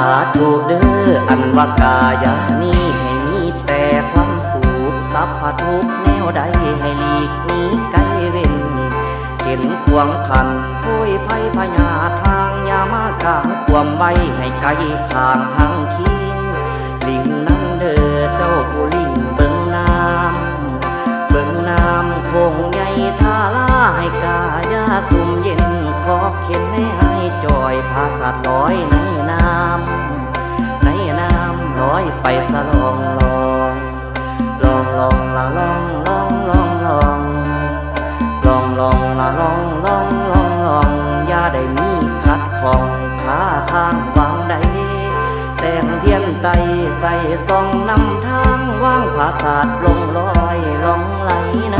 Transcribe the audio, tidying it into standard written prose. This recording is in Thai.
าธุเด้ออันว่ากายานี้ให้มีแต่ความสุขสัพพทุกแนวใดให้หลีกหนีไกลเว้นเห็นควงขันพุยไพ่พญาทางยามากาความไว้ให้ไกลทางหางคิงลิงนั่นเด้อเจ้าผู้ลิงเบิ่งน้ำคงใหญ่ท่าลาให้กายาสุ่มเย็นขอเข็นให้จอยพาสัตว์ลอยในน้ำลอยไปสะลองละลองละลองอย่าได้มีขัดของขาทางวางใดแสงเทียนไตใส่ส่องนำทางว่างผาศาสตร์ลงลอยลองไหลใน